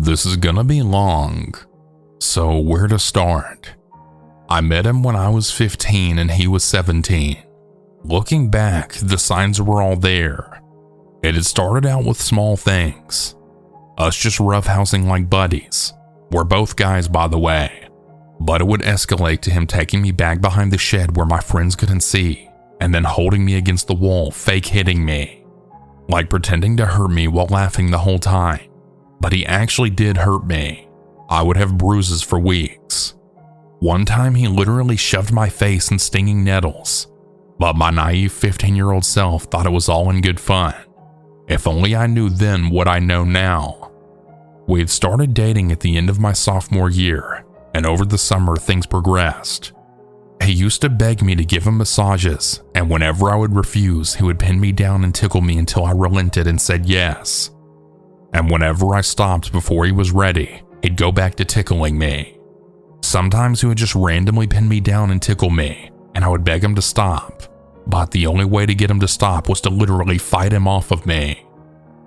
This is gonna be long, so where to start? I met him when I was 15 and he was 17. Looking back, the signs were all there. It had started out with small things. Us just roughhousing like buddies. We're both guys, by the way. But it would escalate to him taking me back behind the shed where my friends couldn't see, and then holding me against the wall, fake hitting me. Like pretending to hurt me while laughing the whole time. But he actually did hurt me. I would have bruises for weeks. One time he literally shoved my face in stinging nettles. But my naive 15-year-old self thought it was all in good fun. If only I knew then what I know now. We had started dating at the end of my sophomore year, and over the summer things progressed. He used to beg me to give him massages, and whenever I would refuse, he would pin me down and tickle me until I relented and said yes. And whenever I stopped before he was ready, he'd go back to tickling me. Sometimes he would just randomly pin me down and tickle me, and I would beg him to stop. But the only way to get him to stop was to literally fight him off of me.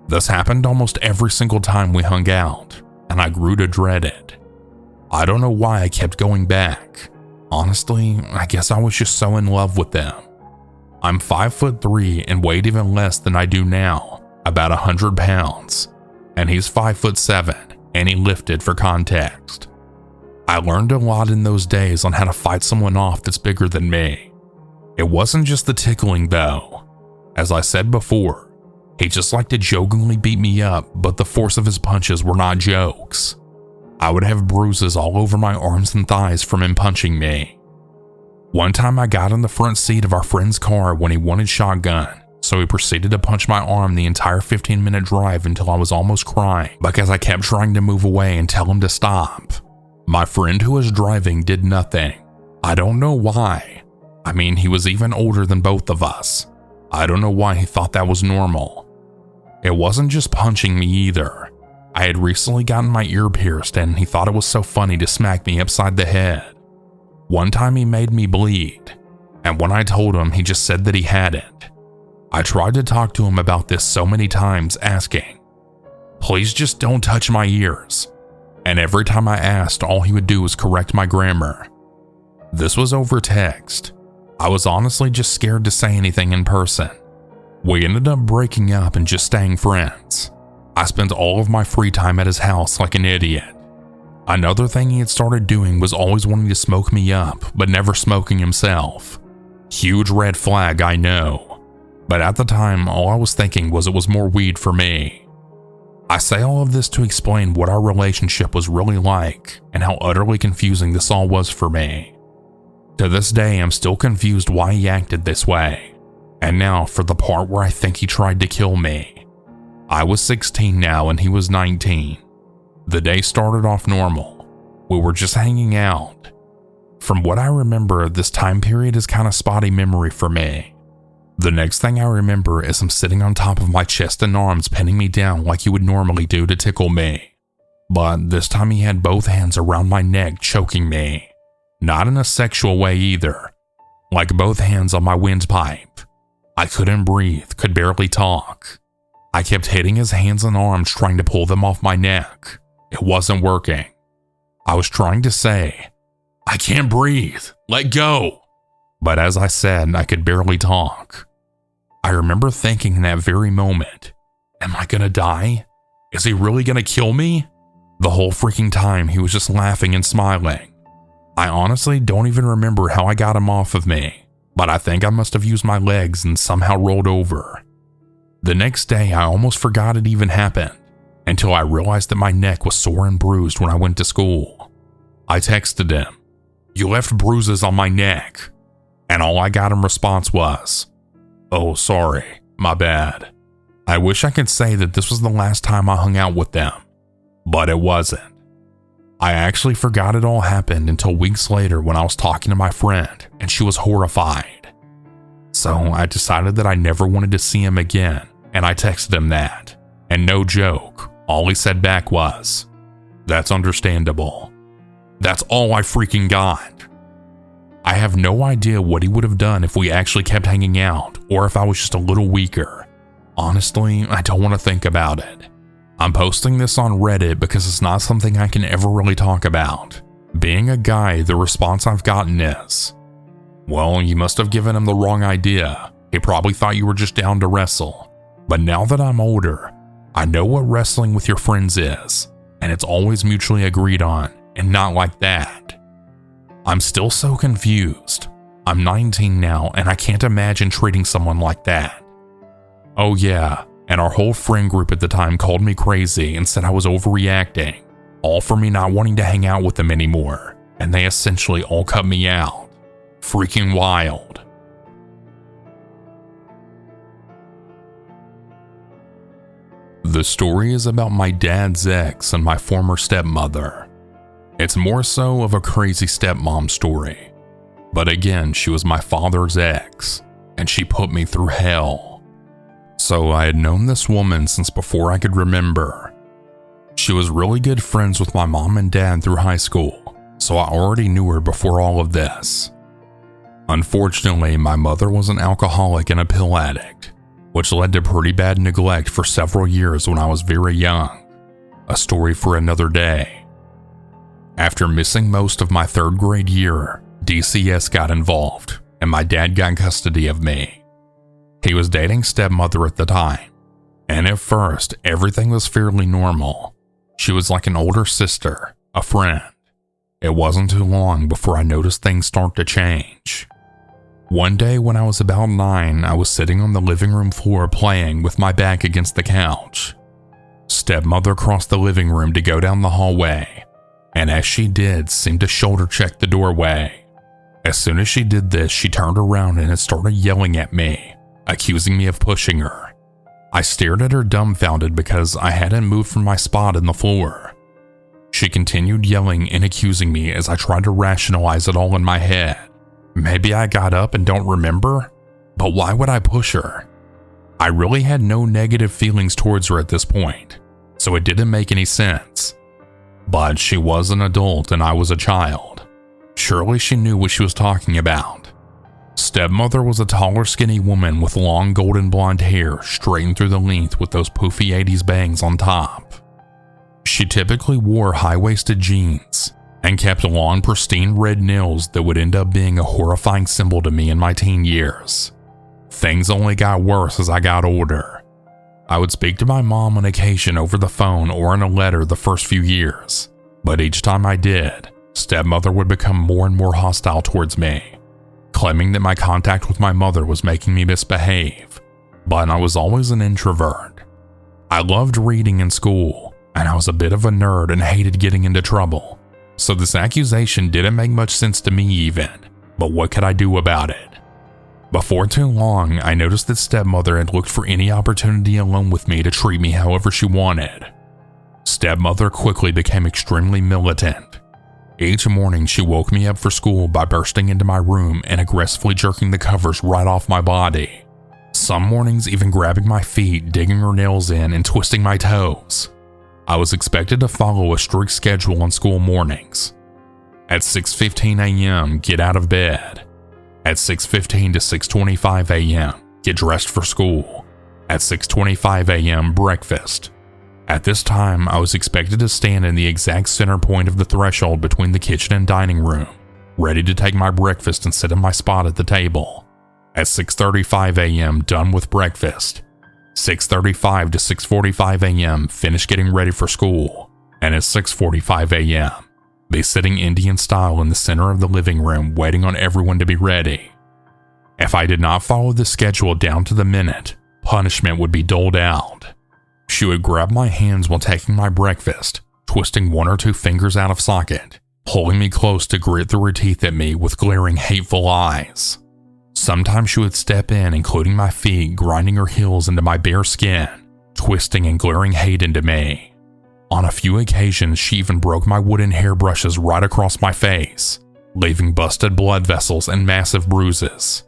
This happened almost every single time we hung out, and I grew to dread it. I don't know why I kept going back. Honestly, I guess I was just so in love with them. I'm 5'3" and weighed even less than I do now, about 100 pounds, and he's 5'7", and he lifted for context. I learned a lot in those days on how to fight someone off that's bigger than me. It wasn't just the tickling though. As I said before, he just liked to jokingly beat me up, but the force of his punches were not jokes. I would have bruises all over my arms and thighs from him punching me. One time I got in the front seat of our friend's car when he wanted shotgun, so he proceeded to punch my arm the entire 15-minute drive until I was almost crying because I kept trying to move away and tell him to stop. My friend who was driving did nothing. I don't know why. I mean, he was even older than both of us. I don't know why he thought that was normal. It wasn't just punching me either. I had recently gotten my ear pierced and he thought it was so funny to smack me upside the head. One time he made me bleed, and when I told him, he just said that he hadn't. I tried to talk to him about this so many times, asking, "Please just don't touch my ears." And every time I asked, all he would do was correct my grammar. This was over text. I was honestly just scared to say anything in person. We ended up breaking up and just staying friends. I spent all of my free time at his house like an idiot. Another thing he had started doing was always wanting to smoke me up, but never smoking himself. Huge red flag, I know. But at the time, all I was thinking was it was more weed for me. I say all of this to explain what our relationship was really like and how utterly confusing this all was for me. To this day, I'm still confused why he acted this way. And now for the part where I think he tried to kill me. I was 16 now and he was 19. The day started off normal. We were just hanging out. From what I remember, this time period is kind of spotty memory for me. The next thing I remember is him sitting on top of my chest and arms, pinning me down like he would normally do to tickle me. But this time he had both hands around my neck, choking me. Not in a sexual way either. Like both hands on my windpipe. I couldn't breathe, could barely talk. I kept hitting his hands and arms, trying to pull them off my neck. It wasn't working. I was trying to say, "I can't breathe, let go." But as I said, I could barely talk. I remember thinking in that very moment, am I gonna die? Is he really gonna kill me? The whole freaking time he was just laughing and smiling. I honestly don't even remember how I got him off of me, but I think I must have used my legs and somehow rolled over. The next day I almost forgot it even happened, until I realized that my neck was sore and bruised when I went to school. I texted him, "You left bruises on my neck." And all I got in response was, "Oh, sorry, my bad." I wish I could say that this was the last time I hung out with them, but it wasn't. I actually forgot it all happened until weeks later when I was talking to my friend and she was horrified. So I decided that I never wanted to see him again, and I texted him that. And no joke, all he said back was, "That's understandable." That's all I freaking got. I have no idea what he would have done if we actually kept hanging out, or if I was just a little weaker. Honestly, I don't want to think about it. I'm posting this on Reddit because it's not something I can ever really talk about. Being a guy, the response I've gotten is, well, you must have given him the wrong idea. He probably thought you were just down to wrestle. But now that I'm older, I know what wrestling with your friends is, and it's always mutually agreed on, and not like that. I'm still so confused. I'm 19 now, and I can't imagine treating someone like that. Oh yeah, and our whole friend group at the time called me crazy and said I was overreacting, all for me not wanting to hang out with them anymore, and they essentially all cut me out. Freaking wild. The story is about my dad's ex and my former stepmother. It's more so of a crazy stepmom story. But again, she was my father's ex, and she put me through hell. So I had known this woman since before I could remember. She was really good friends with my mom and dad through high school, so I already knew her before all of this. Unfortunately, my mother was an alcoholic and a pill addict, which led to pretty bad neglect for several years when I was very young. A story for another day. After missing most of my 3rd grade year, DCS got involved, and my dad got custody of me. He was dating stepmother at the time, and at first, everything was fairly normal. She was like an older sister, a friend. It wasn't too long before I noticed things start to change. One day when I was about 9, I was sitting on the living room floor playing with my back against the couch. Stepmother crossed the living room to go down the hallway, and as she did, seemed to shoulder check the doorway. As soon as she did this, she turned around and started yelling at me, accusing me of pushing her. I stared at her dumbfounded because I hadn't moved from my spot in the floor. She continued yelling and accusing me as I tried to rationalize it all in my head. Maybe I got up and don't remember? But why would I push her? I really had no negative feelings towards her at this point, so it didn't make any sense. But she was an adult and I was a child. Surely she knew what she was talking about. Stepmother was a taller, skinny woman with long golden blonde hair straightened through the length with those poofy 80s bangs on top. She typically wore high-waisted jeans and kept long, pristine red nails that would end up being a horrifying symbol to me in my teen years. Things only got worse as I got older. I would speak to my mom on occasion over the phone or in a letter the first few years, but each time I did, stepmother would become more and more hostile towards me, claiming that my contact with my mother was making me misbehave, but I was always an introvert. I loved reading in school, and I was a bit of a nerd and hated getting into trouble, so this accusation didn't make much sense to me even, but what could I do about it? Before too long, I noticed that stepmother had looked for any opportunity alone with me to treat me however she wanted. Stepmother quickly became extremely militant. Each morning, she woke me up for school by bursting into my room and aggressively jerking the covers right off my body. Some mornings even grabbing my feet, digging her nails in, and twisting my toes. I was expected to follow a strict schedule on school mornings. At 6:15 a.m., get out of bed. At 6:15 to 6:25 a.m., get dressed for school. At 6:25 a.m., breakfast. At this time, I was expected to stand in the exact center point of the threshold between the kitchen and dining room, ready to take my breakfast and sit in my spot at the table. At 6:35 a.m., done with breakfast. 6:35 to 6:45 a.m., finish getting ready for school. And at 6:45 a.m., be sitting Indian style in the center of the living room waiting on everyone to be ready. If I did not follow the schedule down to the minute, punishment would be doled out. She would grab my hands while taking my breakfast, twisting 1 or 2 fingers out of socket, pulling me close to grit through her teeth at me with glaring, hateful eyes. Sometimes she would step in, including my feet, grinding her heels into my bare skin, twisting and glaring hate into me. On a few occasions, she even broke my wooden hairbrushes right across my face, leaving busted blood vessels and massive bruises.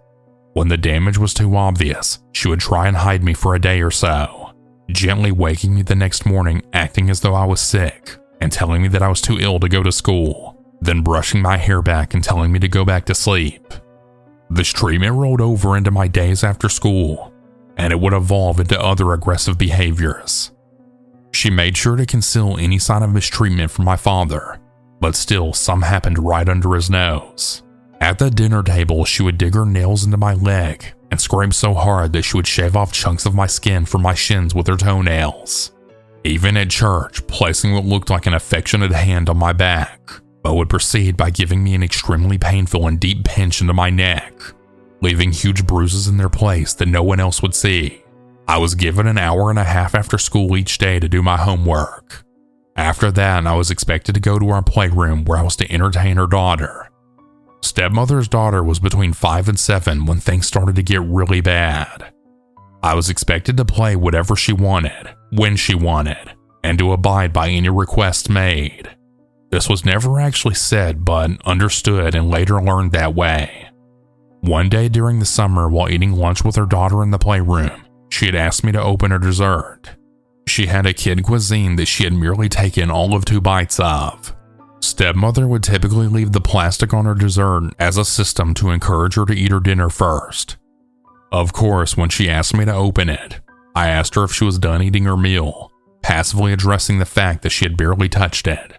When the damage was too obvious, she would try and hide me for a day or so, gently waking me the next morning acting as though I was sick and telling me that I was too ill to go to school, then brushing my hair back and telling me to go back to sleep. This treatment rolled over into my days after school, and it would evolve into other aggressive behaviors. She made sure to conceal any sign of mistreatment from my father, but still some happened right under his nose. At the dinner table, she would dig her nails into my leg and scrape so hard that she would shave off chunks of my skin from my shins with her toenails. Even at church, placing what looked like an affectionate hand on my back, but would proceed by giving me an extremely painful and deep pinch into my neck, leaving huge bruises in their place that no one else would see. I was given an hour and a half after school each day to do my homework. After that, I was expected to go to our playroom where I was to entertain her daughter. Stepmother's daughter was between 5 and 7 when things started to get really bad. I was expected to play whatever she wanted, when she wanted, and to abide by any requests made. This was never actually said, but understood and later learned that way. One day during the summer while eating lunch with her daughter in the playroom, she had asked me to open her dessert. She had a kid cuisine that she had merely taken all of 2 bites of. Stepmother would typically leave the plastic on her dessert as a system to encourage her to eat her dinner first. Of course, when she asked me to open it, I asked her if she was done eating her meal, passively addressing the fact that she had barely touched it.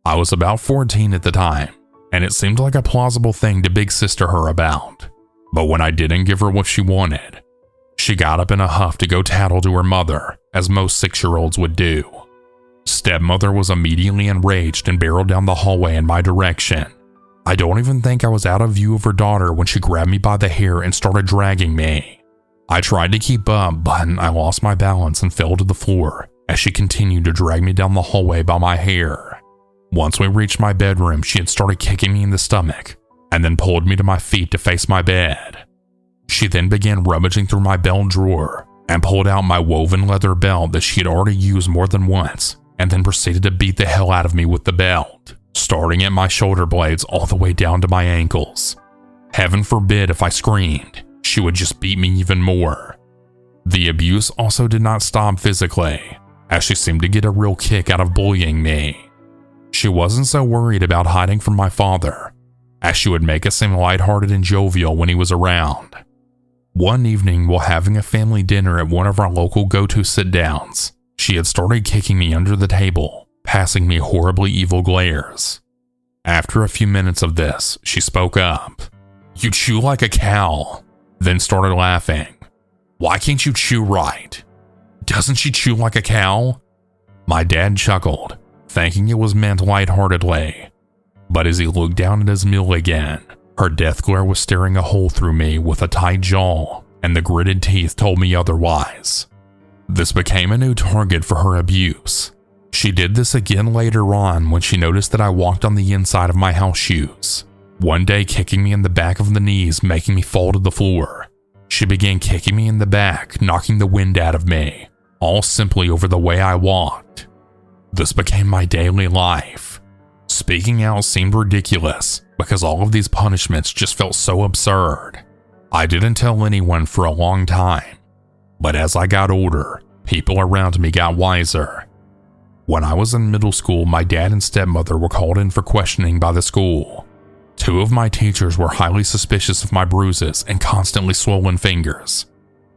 I was about 14 at the time, and it seemed like a plausible thing to big sister her about. But when I didn't give her what she wanted, she got up in a huff to go tattle to her mother, as most 6-year-olds would do. Stepmother was immediately enraged and barreled down the hallway in my direction. I don't even think I was out of view of her daughter when she grabbed me by the hair and started dragging me. I tried to keep up, but I lost my balance and fell to the floor as she continued to drag me down the hallway by my hair. Once we reached my bedroom, she had started kicking me in the stomach and then pulled me to my feet to face my bed. She then began rummaging through my belt drawer and pulled out my woven leather belt that she had already used more than once, and then proceeded to beat the hell out of me with the belt, starting at my shoulder blades all the way down to my ankles. Heaven forbid if I screamed, she would just beat me even more. The abuse also did not stop physically, as she seemed to get a real kick out of bullying me. She wasn't so worried about hiding from my father, as she would make us seem lighthearted and jovial when he was around. One evening, while having a family dinner at one of our local go-to sit-downs, she had started kicking me under the table, passing me horribly evil glares. After a few minutes of this, she spoke up. "You chew like a cow," then started laughing. "Why can't you chew right? Doesn't she chew like a cow?" My dad chuckled, thinking it was meant lightheartedly. But as he looked down at his meal again, her death glare was staring a hole through me with a tight jaw, and the gritted teeth told me otherwise. This became a new target for her abuse. She did this again later on when she noticed that I walked on the inside of my house shoes, one day kicking me in the back of the knees, making me fall to the floor. She began kicking me in the back, knocking the wind out of me, all simply over the way I walked. This became my daily life. Speaking out seemed ridiculous because all of these punishments just felt so absurd. I didn't tell anyone for a long time, but as I got older, people around me got wiser. When I was in middle school, my dad and stepmother were called in for questioning by the school. 2 of my teachers were highly suspicious of my bruises and constantly swollen fingers.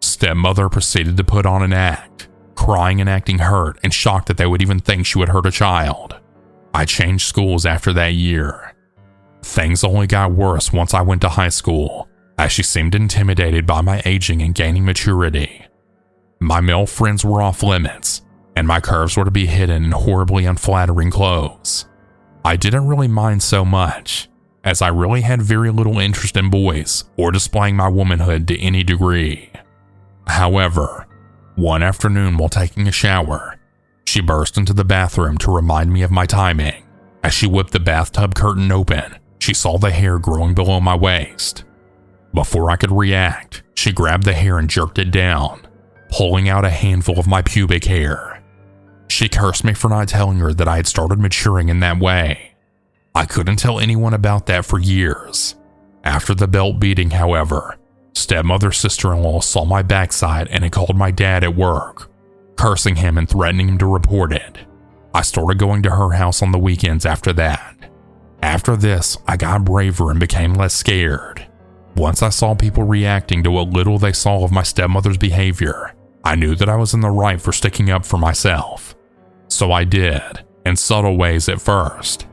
Stepmother proceeded to put on an act, crying and acting hurt and shocked that they would even think she would hurt a child. I changed schools after that year. Things only got worse once I went to high school, as she seemed intimidated by my aging and gaining maturity. My male friends were off limits, and my curves were to be hidden in horribly unflattering clothes. I didn't really mind so much, as I really had very little interest in boys or displaying my womanhood to any degree. However, one afternoon while taking a shower, she burst into the bathroom to remind me of my timing. As she whipped the bathtub curtain open, she saw the hair growing below my waist. Before I could react, she grabbed the hair and jerked it down, pulling out a handful of my pubic hair. She cursed me for not telling her that I had started maturing in that way. I couldn't tell anyone about that for years. After the belt beating, however, stepmother's sister-in-law saw my backside and had called my dad at work, cursing him and threatening him to report it. I started going to her house on the weekends after that. After this, I got braver and became less scared. Once I saw people reacting to what little they saw of my stepmother's behavior, I knew that I was in the right for sticking up for myself. So I did, in subtle ways at first.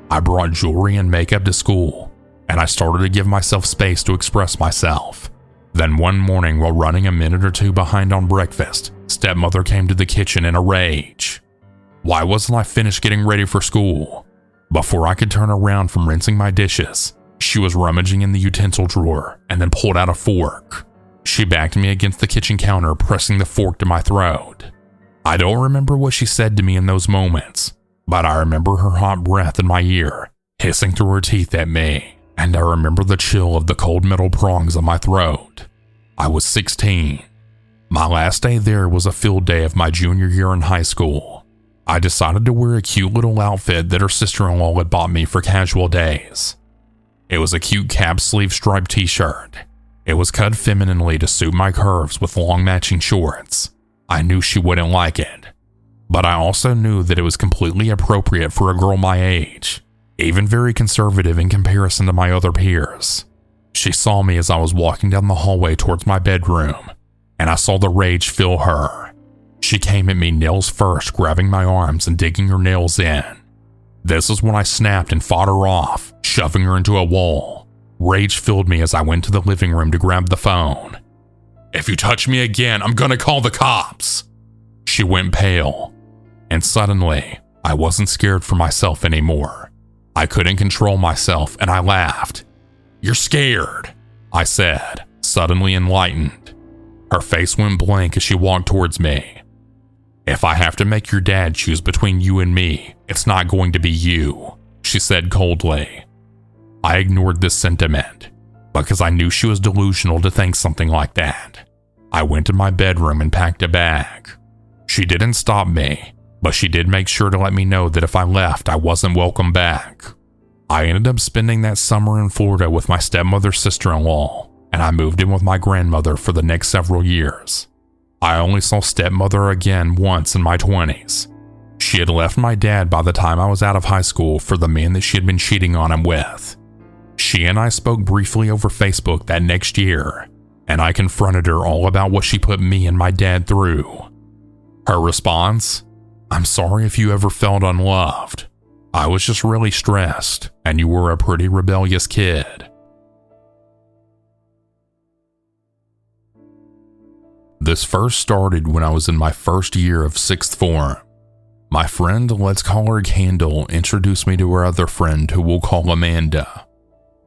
I brought jewelry and makeup to school, and I started to give myself space to express myself. Then one morning, while running a minute or two behind on breakfast, stepmother came to the kitchen in a rage. Why wasn't I finished getting ready for school? Before I could turn around from rinsing my dishes, she was rummaging in the utensil drawer and then pulled out a fork. She backed me against the kitchen counter, pressing the fork to my throat. I don't remember what she said to me in those moments, but I remember her hot breath in my ear, hissing through her teeth at me, and I remember the chill of the cold metal prongs on my throat. I was 16. My last day there was a field day of my junior year in high school. I decided to wear a cute little outfit that her sister-in-law had bought me for casual days. It was a cute cap sleeve striped t-shirt. It was cut femininely to suit my curves with long matching shorts. I knew she wouldn't like it, but I also knew that it was completely appropriate for a girl my age, even very conservative in comparison to my other peers. She saw me as I was walking down the hallway towards my bedroom, and I saw the rage fill her. She came at me nails first, grabbing my arms and digging her nails in. This is when I snapped and fought her off, shoving her into a wall. Rage filled me as I went to the living room to grab the phone. "If you touch me again, I'm gonna call the cops." She went pale, and suddenly, I wasn't scared for myself anymore. I couldn't control myself, and I laughed. "You're scared," I said, suddenly enlightened. Her face went blank as she walked towards me. "If I have to make your dad choose between you and me, it's not going to be you," she said coldly. I ignored this sentiment, because I knew she was delusional to think something like that. I went to my bedroom and packed a bag. She didn't stop me, but she did make sure to let me know that if I left, I wasn't welcome back. I ended up spending that summer in Florida with my stepmother's sister-in-law, and I moved in with my grandmother for the next several years. I only saw stepmother again once in my 20s. She had left my dad by the time I was out of high school for the man that she had been cheating on him with. She and I spoke briefly over Facebook that next year, and I confronted her all about what she put me and my dad through. Her response? "I'm sorry if you ever felt unloved. I was just really stressed, and you were a pretty rebellious kid." This first started when I was in my first year of 6th form. My friend, let's call her Candle, introduced me to her other friend who we'll call Amanda.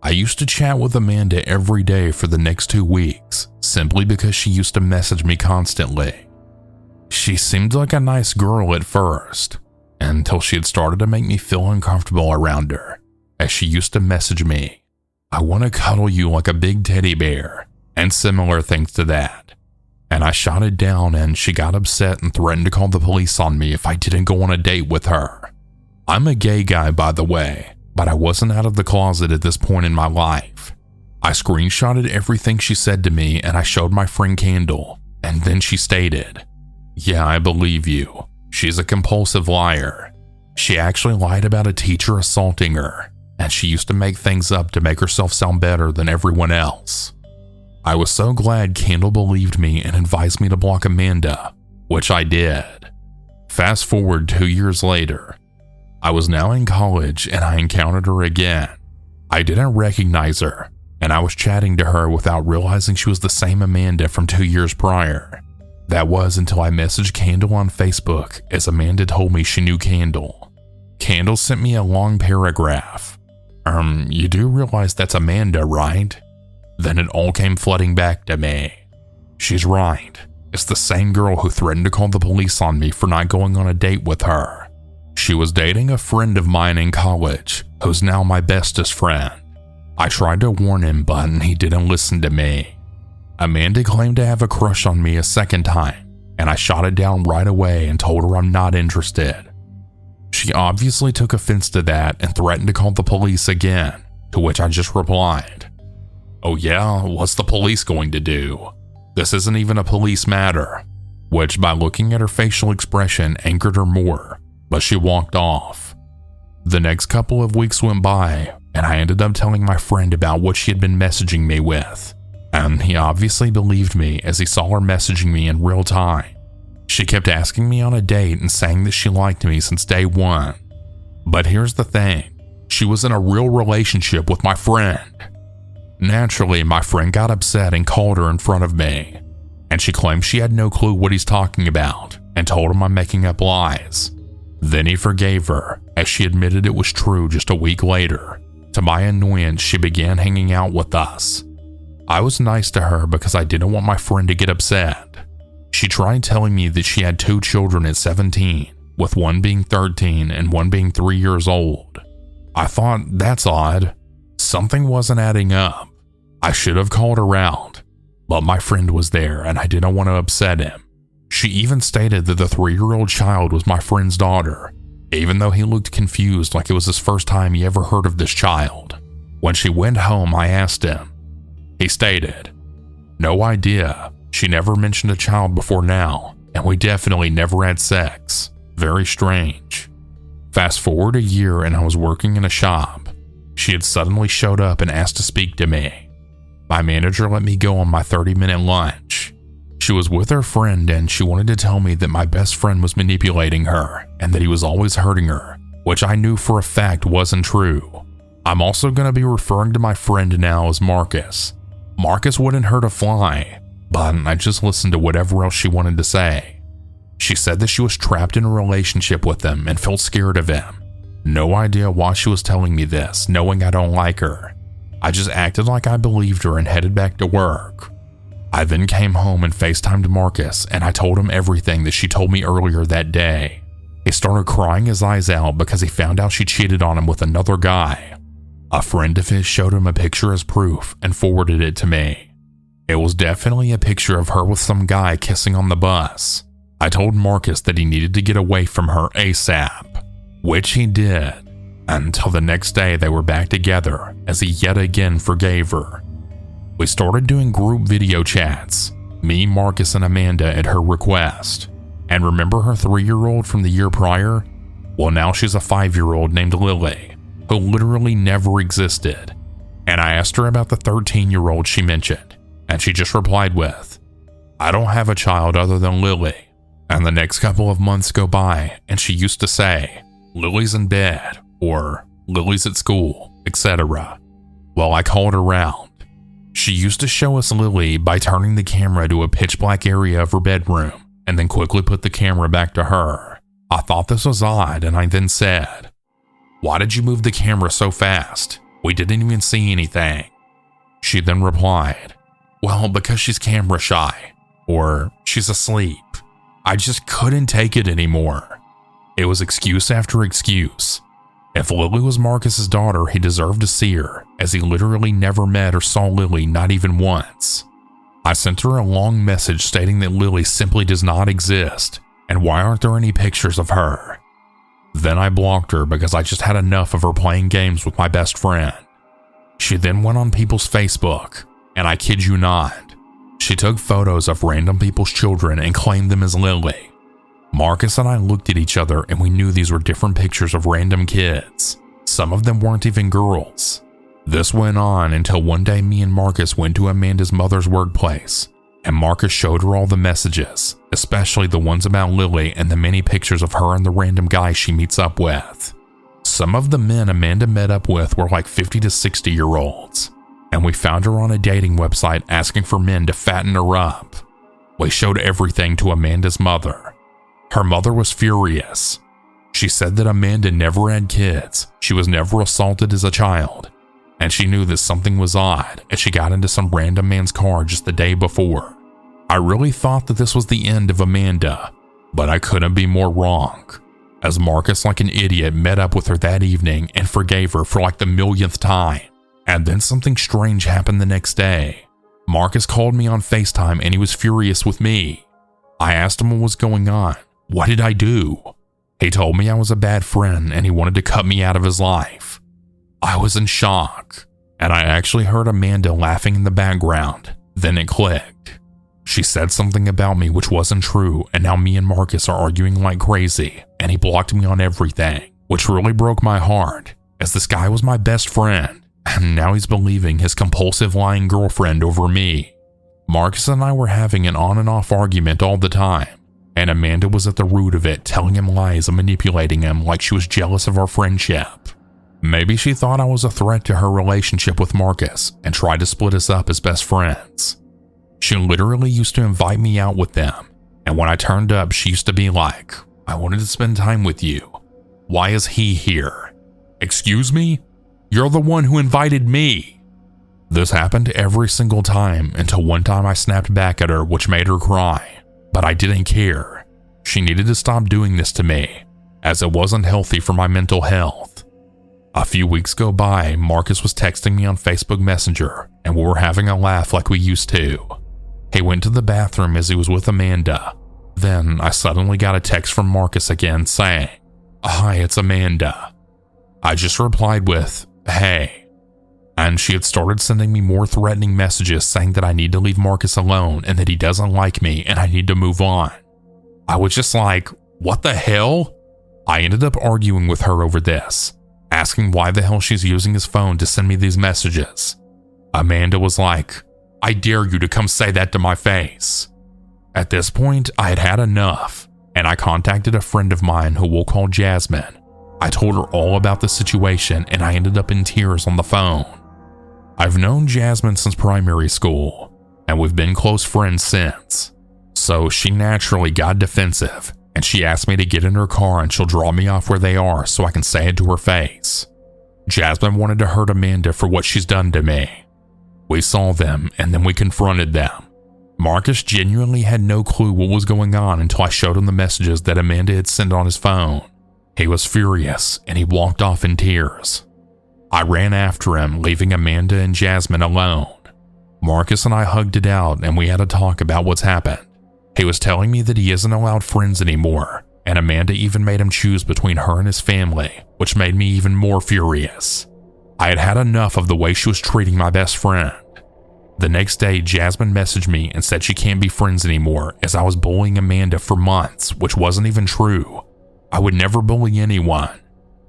I used to chat with Amanda every day for the next 2 weeks, simply because she used to message me constantly. She seemed like a nice girl at first, until she had started to make me feel uncomfortable around her, as she used to message me, "I want to cuddle you like a big teddy bear," and similar things to that. And I shot it down, and she got upset and threatened to call the police on me if I didn't go on a date with her. I'm a gay guy, by the way, but I wasn't out of the closet at this point in my life. I screenshotted everything she said to me and I showed my friend Candle, and then she stated, "Yeah, I believe you. She's a compulsive liar. She actually lied about a teacher assaulting her, and she used to make things up to make herself sound better than everyone else." I was so glad Candle believed me and advised me to block Amanda, which I did. Fast forward 2 years later. I was now in college and I encountered her again. I didn't recognize her, and I was chatting to her without realizing she was the same Amanda from 2 years prior. That was until I messaged Candle on Facebook, as Amanda told me she knew Candle. Candle sent me a long paragraph. You do realize that's Amanda, right? Then it all came flooding back to me. She's right. It's the same girl who threatened to call the police on me for not going on a date with her. She was dating a friend of mine in college, who's now my bestest friend. I tried to warn him, but he didn't listen to me. Amanda claimed to have a crush on me a second time, and I shot it down right away and told her I'm not interested. She obviously took offense to that and threatened to call the police again, to which I just replied, "Oh yeah, what's the police going to do? This isn't even a police matter," which by looking at her facial expression angered her more, but she walked off. The next couple of weeks went by, and I ended up telling my friend about what she had been messaging me with, and he obviously believed me as he saw her messaging me in real time. She kept asking me on a date and saying that she liked me since day one. But here's the thing, she was in a real relationship with my friend. Naturally, my friend got upset and called her in front of me, and she claimed she had no clue what he's talking about and told him I'm making up lies. Then he forgave her, as she admitted it was true just a week later. To my annoyance, she began hanging out with us. I was nice to her because I didn't want my friend to get upset. She tried telling me that she had 2 children at 17, with one being 13 and one being 3 years old. I thought, that's odd. Something wasn't adding up. I should have called her out, but my friend was there and I didn't want to upset him. She even stated that the 3-year-old child was my friend's daughter, even though he looked confused like it was his first time he ever heard of this child. When she went home, I asked him. He stated, "No idea. She never mentioned a child before now, and we definitely never had sex. Very strange." Fast forward a year and I was working in a shop. She had suddenly showed up and asked to speak to me. My manager let me go on my 30-minute lunch. She was with her friend and she wanted to tell me that my best friend was manipulating her and that he was always hurting her, which I knew for a fact wasn't true. I'm also going to be referring to my friend now as Marcus. Marcus wouldn't hurt a fly, but I just listened to whatever else she wanted to say. She said that she was trapped in a relationship with him and felt scared of him. No idea why she was telling me this, knowing I don't like her. I just acted like I believed her and headed back to work. I then came home and FaceTimed Marcus and I told him everything that she told me earlier that day. He started crying his eyes out because he found out she cheated on him with another guy. A friend of his showed him a picture as proof and forwarded it to me. It was definitely a picture of her with some guy kissing on the bus. I told Marcus that he needed to get away from her ASAP, which he did, until the next day they were back together as he yet again forgave her. We started doing group video chats, me, Marcus, and Amanda at her request. And remember her 3-year-old from the year prior? Well, now she's a 5-year-old named Lily, who literally never existed. And I asked her about the 13-year-old she mentioned, and she just replied with, "I don't have a child other than Lily." And the next couple of months go by, and she used to say, "Lily's in bed," or "Lily's at school," etc. Well, I called her out. She used to show us Lily by turning the camera to a pitch black area of her bedroom and then quickly put the camera back to her. I thought this was odd and I then said, "Why did you move the camera so fast? We didn't even see anything." She then replied, "Well, because she's camera shy," or "she's asleep." I just couldn't take it anymore. It was excuse after excuse. If Lily was Marcus's daughter, he deserved to see her, as he literally never met or saw Lily, not even once. I sent her a long message stating that Lily simply does not exist, and why aren't there any pictures of her? Then I blocked her because I just had enough of her playing games with my best friend. She then went on people's Facebook, and I kid you not, she took photos of random people's children and claimed them as Lily. Marcus and I looked at each other and we knew these were different pictures of random kids. Some of them weren't even girls. This went on until one day me and Marcus went to Amanda's mother's workplace, and Marcus showed her all the messages, especially the ones about Lily and the many pictures of her and the random guy she meets up with. Some of the men Amanda met up with were like 50 to 60-year-olds, and we found her on a dating website asking for men to fatten her up. We showed everything to Amanda's mother. Her mother was furious. She said that Amanda never had kids, she was never assaulted as a child, and she knew that something was odd as she got into some random man's car just the day before. I really thought that this was the end of Amanda, but I couldn't be more wrong, as Marcus, like an idiot, met up with her that evening and forgave her for like the millionth time. And then something strange happened the next day. Marcus called me on FaceTime and he was furious with me. I asked him what was going on. What did I do? He told me I was a bad friend and he wanted to cut me out of his life. I was in shock, and I actually heard Amanda laughing in the background. Then it clicked. She said something about me which wasn't true, and now me and Marcus are arguing like crazy, and he blocked me on everything, which really broke my heart, as this guy was my best friend, and now he's believing his compulsive lying girlfriend over me. Marcus and I were having an on and off argument all the time. and Amanda was at the root of it, telling him lies and manipulating him like she was jealous of our friendship. Maybe she thought I was a threat to her relationship with Marcus and tried to split us up as best friends. She literally used to invite me out with them, and when I turned up, she used to be like, "I wanted to spend time with you. Why is he here?" "Excuse me? You're the one who invited me." This happened every single time until one time I snapped back at her, which made her cry, but I didn't care. She needed to stop doing this to me, as it wasn't healthy for my mental health. A few weeks go by, Marcus was texting me on Facebook Messenger, and we were having a laugh like we used to. He went to the bathroom as he was with Amanda. Then I suddenly got a text from Marcus again saying, "Hi, it's Amanda." I just replied with, "Hey." And she had started sending me more threatening messages saying that I need to leave Marcus alone and that he doesn't like me and I need to move on. I was just like, what the hell? I ended up arguing with her over this, asking why the hell she's using his phone to send me these messages. Amanda was like, "I dare you to come say that to my face." At this point, I had had enough, and I contacted a friend of mine who we'll call Jasmine. I told her all about the situation, and I ended up in tears on the phone. I've known Jasmine since primary school, and we've been close friends since. So she naturally got defensive, and she asked me to get in her car and she'll drop me off where they are so I can say it to her face. Jasmine wanted to hurt Amanda for what she's done to me. We saw them, and then we confronted them. Marcus genuinely had no clue what was going on until I showed him the messages that Amanda had sent on his phone. He was furious, and he walked off in tears. I ran after him, leaving Amanda and Jasmine alone. Marcus and I hugged it out, and we had a talk about what's happened. He was telling me that he isn't allowed friends anymore, and Amanda even made him choose between her and his family, which made me even more furious. I had had enough of the way she was treating my best friend. The next day, Jasmine messaged me and said she can't be friends anymore as I was bullying Amanda for months, which wasn't even true. I would never bully anyone.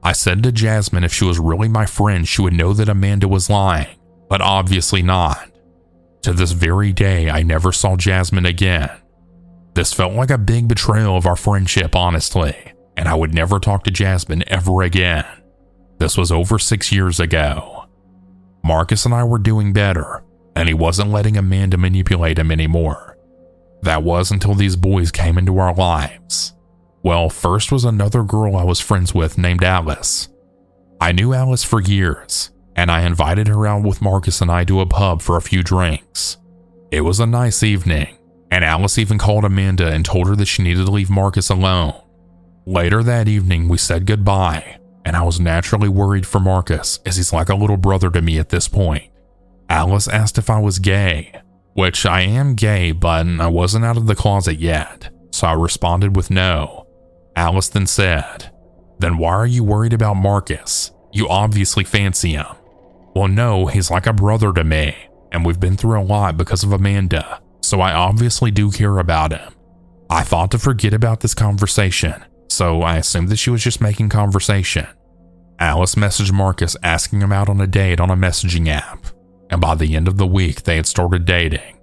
I said to Jasmine if she was really my friend, she would know that Amanda was lying, but obviously not. To this very day, I never saw Jasmine again. This felt like a big betrayal of our friendship, honestly, and I would never talk to Jasmine ever again. This was over 6 years ago. Marcus and I were doing better, and he wasn't letting Amanda manipulate him anymore. That was until these boys came into our lives. Well, first was another girl I was friends with named Alice. I knew Alice for years, and I invited her out with Marcus and I to a pub for a few drinks. It was a nice evening, and Alice even called Amanda and told her that she needed to leave Marcus alone. Later that evening, we said goodbye, and I was naturally worried for Marcus as he's like a little brother to me at this point. Alice asked if I was gay, which I am gay, but I wasn't out of the closet yet, so I responded with no. Alice then said, "Then why are you worried about Marcus? You obviously fancy him." "Well, no, he's like a brother to me, and we've been through a lot because of Amanda, so I obviously do care about him." I thought to forget about this conversation, so I assumed that she was just making conversation. Alice messaged Marcus asking him out on a date on a messaging app, and by the end of the week, they had started dating.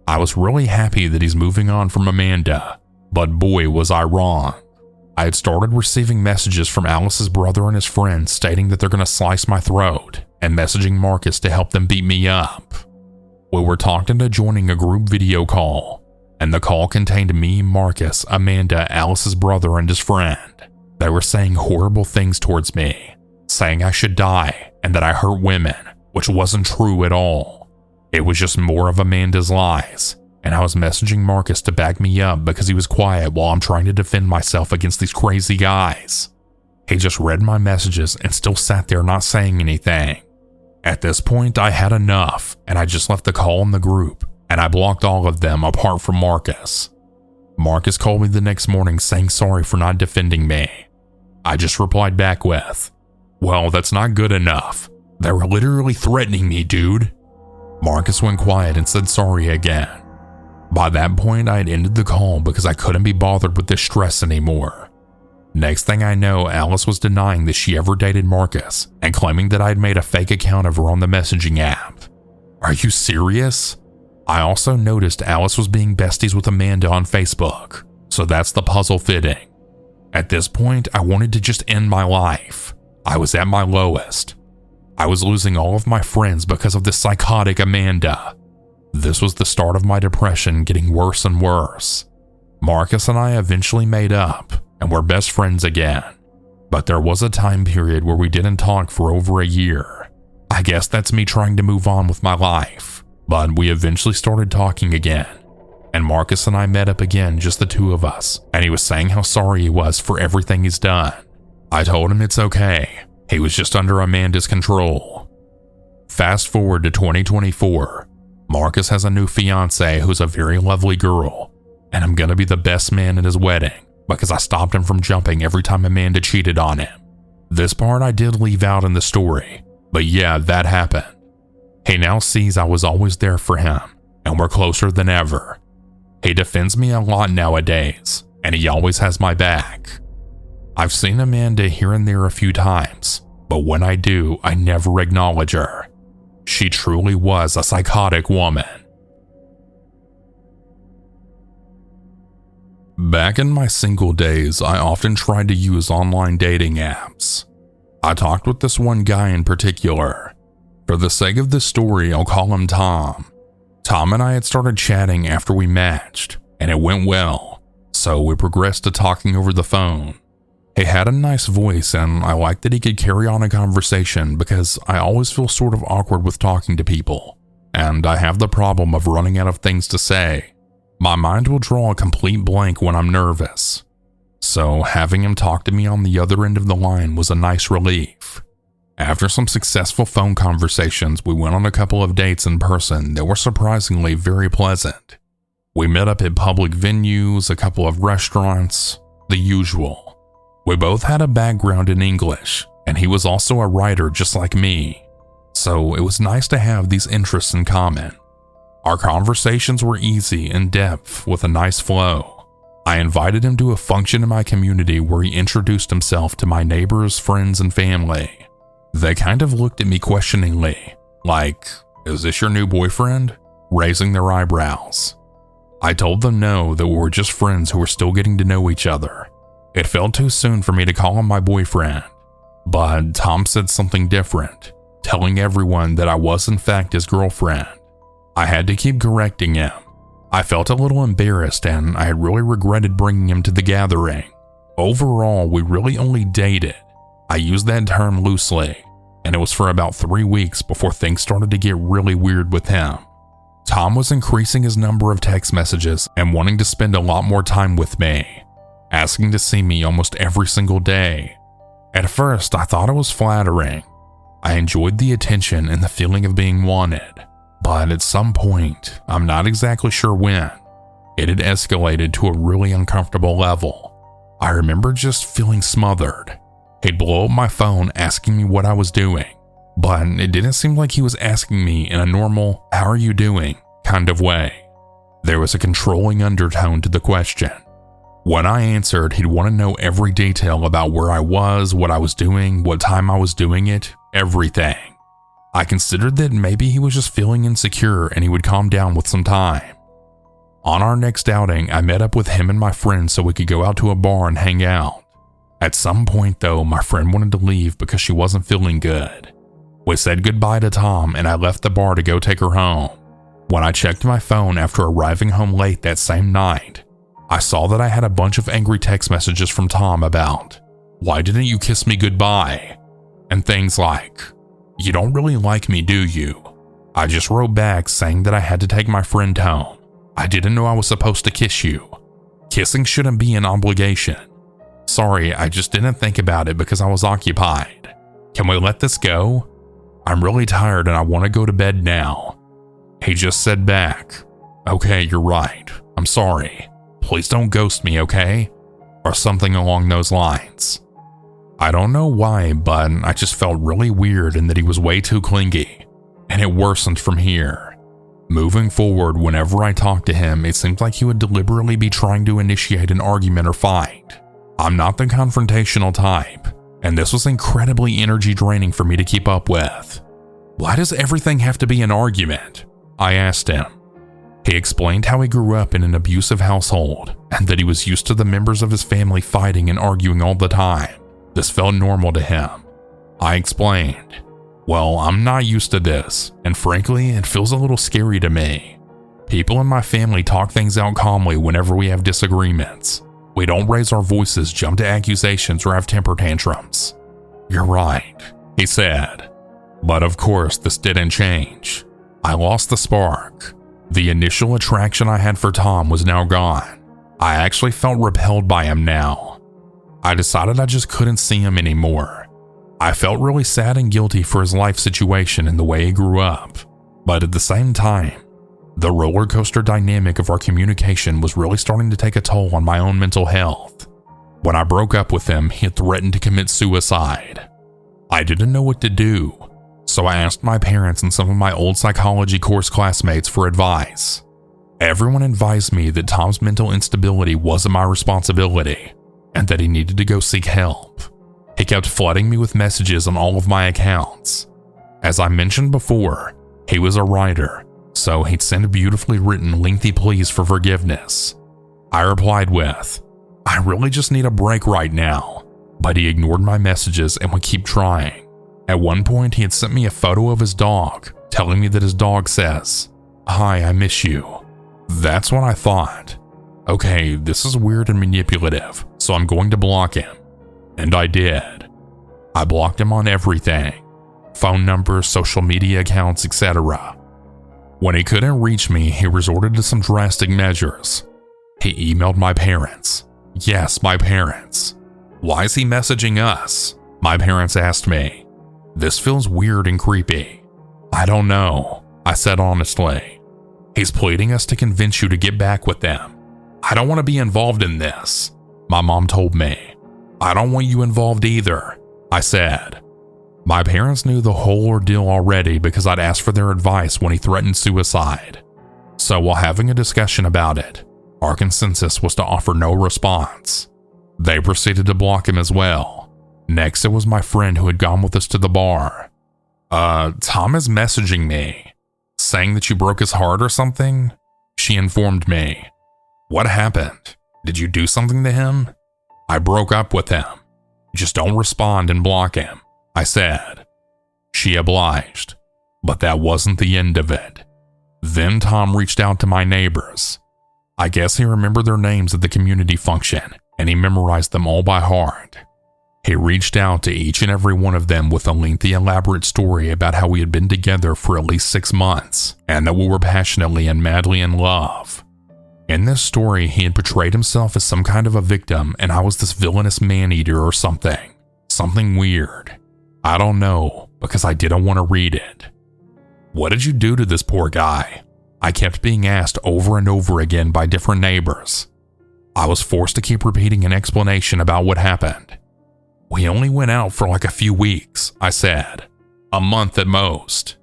I was really happy that he's moving on from Amanda, but boy was I wrong. I had started receiving messages from Alice's brother and his friends stating that they're going to slice my throat and messaging Marcus to help them beat me up. We were talked into joining a group video call, and the call contained me, Marcus, Amanda, Alice's brother, and his friend. They were saying horrible things towards me, saying I should die and that I hurt women, which wasn't true at all. It was just more of Amanda's lies, and I was messaging Marcus to back me up because he was quiet while I'm trying to defend myself against these crazy guys. He just read my messages and still sat there not saying anything. At this point, I had enough, and I just left the call in the group, and I blocked all of them apart from Marcus. Marcus called me the next morning saying sorry for not defending me. I just replied back with, "Well, that's not good enough. They were literally threatening me, dude." Marcus went quiet and said sorry again. By that point, I had ended the call because I couldn't be bothered with this stress anymore. Next thing I know, Alice was denying that she ever dated Marcus and claiming that I had made a fake account of her on the messaging app. Are you serious? I also noticed Alice was being besties with Amanda on Facebook, So that's the puzzle fitting. At this point, I wanted to just end my life. I was at my lowest. I was losing all of my friends because of this psychotic Amanda. This was the start of my depression getting worse and worse. Marcus and I eventually made up and were best friends again. But there was a time period where we didn't talk for over a year. I guess that's me trying to move on with my life. But we eventually started talking again. And Marcus and I met up again, just the two of us, and he was saying how sorry he was for everything he's done. I told him it's okay. He was just under Amanda's control. Fast forward to 2024. Marcus has a new fiance who's a very lovely girl, and I'm gonna be the best man at his wedding because I stopped him from jumping every time Amanda cheated on him. This part I did leave out in the story, but yeah, that happened. He now sees I was always there for him, and we're closer than ever. He defends me a lot nowadays, and he always has my back. I've seen Amanda here and there a few times, but when I do, I never acknowledge her. She truly was a psychotic woman. Back in my single days, I often tried to use online dating apps. I talked with this one guy in particular. For the sake of this story, I'll call him Tom. Tom and I had started chatting after we matched, and it went well, so we progressed to talking over the phone. He had a nice voice, and I liked that he could carry on a conversation because I always feel sort of awkward with talking to people, and I have the problem of running out of things to say. My mind will draw a complete blank when I'm nervous. So having him talk to me on the other end of the line was a nice relief. After some successful phone conversations, we went on a couple of dates in person that were surprisingly very pleasant. We met up at public venues, a couple of restaurants, the usual. We both had a background in English, and he was also a writer just like me, so it was nice to have these interests in common. Our conversations were easy, in-depth, with a nice flow. I invited him to a function in my community where he introduced himself to my neighbors, friends, and family. They kind of looked at me questioningly, like, "Is this your new boyfriend?" raising their eyebrows. I told them no, that we were just friends who were still getting to know each other. It felt too soon for me to call him my boyfriend, but Tom said something different, telling everyone that I was in fact his girlfriend. I had to keep correcting him. I felt a little embarrassed, and I had really regretted bringing him to the gathering. Overall, we really only dated. I use that term loosely, and it was for about 3 weeks before things started to get really weird with him. Tom was increasing his number of text messages and wanting to spend a lot more time with me, asking to see me almost every single day. At first, I thought it was flattering. I enjoyed the attention and the feeling of being wanted, but at some point, I'm not exactly sure when, it had escalated to a really uncomfortable level. I remember just feeling smothered. He'd blow up my phone asking me what I was doing, but it didn't seem like he was asking me in a normal, "How are you doing?" kind of way. There was a controlling undertone to the question. When I answered, he'd want to know every detail about where I was, what I was doing, what time I was doing it, everything. I considered that maybe he was just feeling insecure and he would calm down with some time. On our next outing, I met up with him and my friend so we could go out to a bar and hang out. At some point though, my friend wanted to leave because she wasn't feeling good. We said goodbye to Tom and I left the bar to go take her home. When I checked my phone after arriving home late that same night, I saw that I had a bunch of angry text messages from Tom about, "Why didn't you kiss me goodbye?" and things like, "You don't really like me, do you?" I just wrote back saying that I had to take my friend home. I didn't know I was supposed to kiss you. Kissing shouldn't be an obligation. Sorry, I just didn't think about it because I was occupied. Can we let this go? I'm really tired and I want to go to bed now. He just said back, "Okay, you're right. I'm sorry. Please don't ghost me, okay?" Or something along those lines. I don't know why, but I just felt really weird and that he was way too clingy, and it worsened from here. Moving forward, whenever I talked to him, it seemed like he would deliberately be trying to initiate an argument or fight. I'm not the confrontational type, and this was incredibly energy draining for me to keep up with. "Why does everything have to be an argument?" I asked him. He explained how he grew up in an abusive household and that he was used to the members of his family fighting and arguing all the time. This felt normal to him. I explained, "Well, I'm not used to this, and frankly, it feels a little scary to me. People in my family talk things out calmly whenever we have disagreements. We don't raise our voices, jump to accusations, or have temper tantrums." "You're right," he said. But of course, this didn't change. I lost the spark. The initial attraction I had for Tom was now gone. I actually felt repelled by him now. I decided I just couldn't see him anymore. I felt really sad and guilty for his life situation and the way he grew up. But at the same time, the roller coaster dynamic of our communication was really starting to take a toll on my own mental health. When I broke up with him, he had threatened to commit suicide. I didn't know what to do, so I asked my parents and some of my old psychology course classmates for advice. Everyone advised me that Tom's mental instability wasn't my responsibility and that he needed to go seek help. He kept flooding me with messages on all of my accounts. As I mentioned before, he was a writer, so he'd send beautifully written lengthy pleas for forgiveness. I replied with, "I really just need a break right now," but he ignored my messages and would keep trying. At one point, he had sent me a photo of his dog, telling me that his dog says, "Hi, I miss you." That's when I thought, okay, this is weird and manipulative, so I'm going to block him. And I did. I blocked him on everything: phone numbers, social media accounts, etc. When he couldn't reach me, he resorted to some drastic measures. He emailed my parents. Yes, my parents. "Why is he messaging us?" my parents asked me. "This feels weird and creepy." "I don't know," I said honestly. "He's pleading us to convince you to get back with them." "I don't want to be involved in this," my mom told me. "I don't want you involved either," I said. My parents knew the whole ordeal already because I'd asked for their advice when he threatened suicide. So while having a discussion about it, our consensus was to offer no response. They proceeded to block him as well. Next, it was my friend who had gone with us to the bar. Tom is messaging me, saying that you broke his heart or something," she informed me. "What happened? Did you do something to him?" "I broke up with him. Just don't respond and block him," I said. She obliged, but that wasn't the end of it. Then Tom reached out to my neighbors. I guess he remembered their names at the community function, and he memorized them all by heart. He reached out to each and every one of them with a lengthy, elaborate story about how we had been together for at least 6 months and that we were passionately and madly in love. In this story, he had portrayed himself as some kind of a victim and I was this villainous man-eater or something. Something weird. I don't know, because I didn't want to read it. "What did you do to this poor guy?" I kept being asked over and over again by different neighbors. I was forced to keep repeating an explanation about what happened. "We only went out for like a few weeks," I said. "A month at most."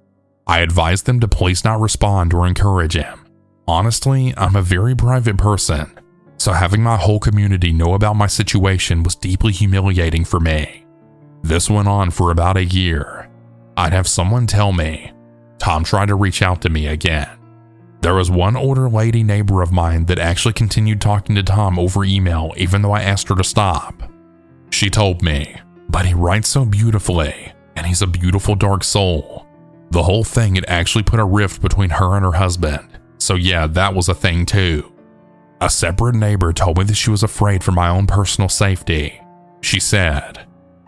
I advised them to please not respond or encourage him. Honestly, I'm a very private person, so having my whole community know about my situation was deeply humiliating for me. This went on for about a year. I'd have someone tell me, Tom tried to reach out to me again. There was one older lady neighbor of mine that actually continued talking to Tom over email even though I asked her to stop. She told me, "But he writes so beautifully, and he's a beautiful dark soul." The whole thing had actually put a rift between her and her husband, so yeah, that was a thing too. A separate neighbor told me that she was afraid for my own personal safety. She said,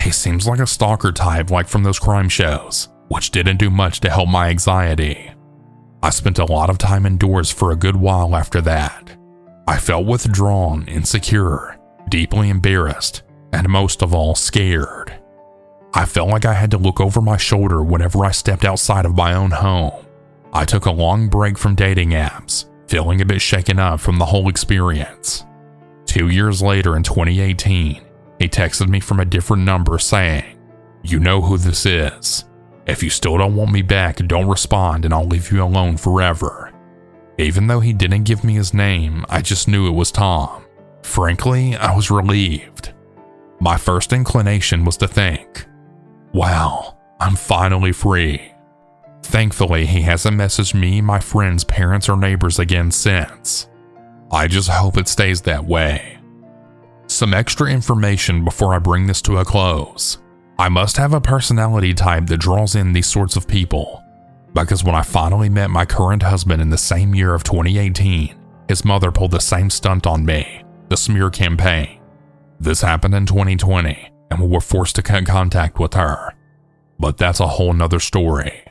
"He seems like a stalker type like from those crime shows," which didn't do much to help my anxiety. I spent a lot of time indoors for a good while after that. I felt withdrawn, insecure, deeply embarrassed, and most of all, scared. I felt like I had to look over my shoulder whenever I stepped outside of my own home. I took a long break from dating apps, feeling a bit shaken up from the whole experience. 2 years later in 2018, he texted me from a different number saying, "You know who this is. If you still don't want me back, don't respond and I'll leave you alone forever." Even though he didn't give me his name, I just knew it was Tom. Frankly, I was relieved. My first inclination was to think, wow, I'm finally free. Thankfully, he hasn't messaged me, my friends, parents, or neighbors again since. I just hope it stays that way. Some extra information before I bring this to a close. I must have a personality type that draws in these sorts of people, because when I finally met my current husband in the same year of 2018, his mother pulled the same stunt on me, the smear campaign. This happened in 2020, and we were forced to cut contact with her. But that's a whole nother story.